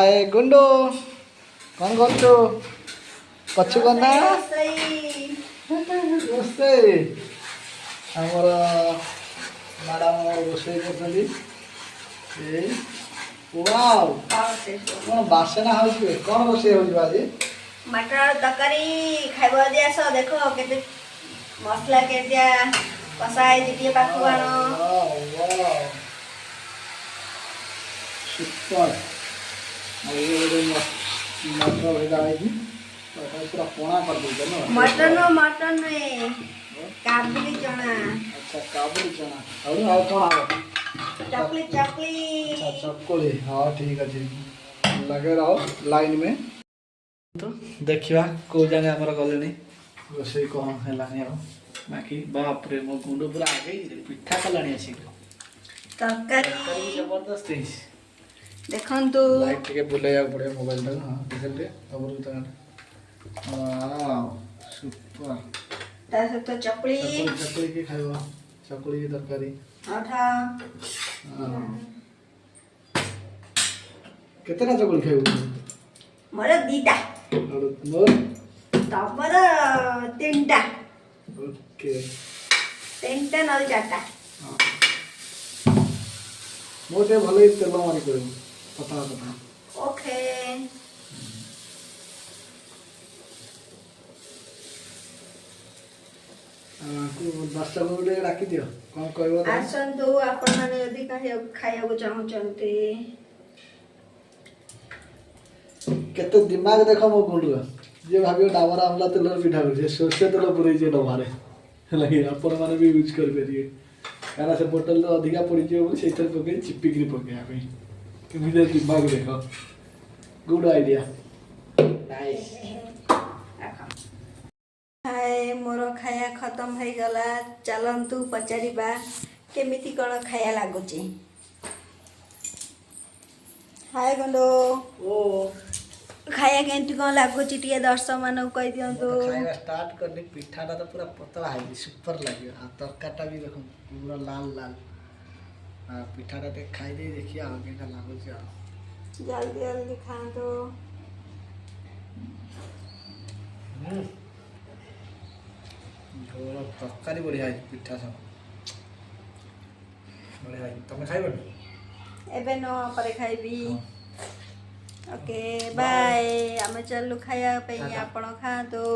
हाय गुंडू कौन करछो कछु करना रोसे हमर मैडम रोसे करछली ए वाओ कौन बासना होछि कौन रोसे होछि बाजी मटर तकारी खाइबो दिया सो देखो केते मसला के दिया कसाई दिए पाखु आनो वाओ सुपर मटर भेजा है पूरा पोना कर दे मटन में काबुली चना। अच्छा काबुली चना और कौन आ चकली अच्छा चकुली हाँ ठीक है लगे रहो लाइन में तो देखिए को जाने आमर गले रोसे कौन है बाकी बाप रे मो गुंड पूरा आगे पिठा कलानी आसी तरकारी जबरदस्त है देखन तो लाइट के बुलाया पड़े मोबाइल टा हां देख ले खबर तो वाओ सुपर तासे तो चकली चकली के खाइबा चकली की तरकारी आठा कितना चकली खाइबो मोर दीटा और मोर तमर तीनटा ओके तीनटा नल चारटा मोटे भले तेल मारी करू पता ओके को दस्ता गुडे राखी दियो कोन कहबो आसन दो आपण माने यदि खाइया को चाहू चलते केते दिमाग देखो मो गुंडू जे भाबियो डाबरा आमला तेल पिठा कर सोसे तेल पुरै जे डबारे लगे आपण माने भी यूज कर परिए काना से बोतल तो अधिका पड़ी जे बोले सेतर पके चिपकी पके आ भाई केमिदे दिमाग देखो गुड आइडिया नाइस हाय मोर खाया खत्म हो गला चलंतु पचारिबा केमिति कोन खाया लागुची। हाय गंडो ओ खाया केंति कोन लागुची टिए दर्शक मानक कहि दियंतु खाଇବା स्टार्ट करनी पिठाटा तो पूरा पतला है सुपर लगे आ तरकाटा भी देखो पूरा लाल लाल आ पिठाटा ते खाई दे देखिए आगे का लागो छ जल्दी जल्दी खा तो झोल तरकारी बढ़िया है पिठा सब बढ़िया है तुम खाइबो एबे न परे खाइबी ओके बाय आमे चलु खाया पे आपण खा दो।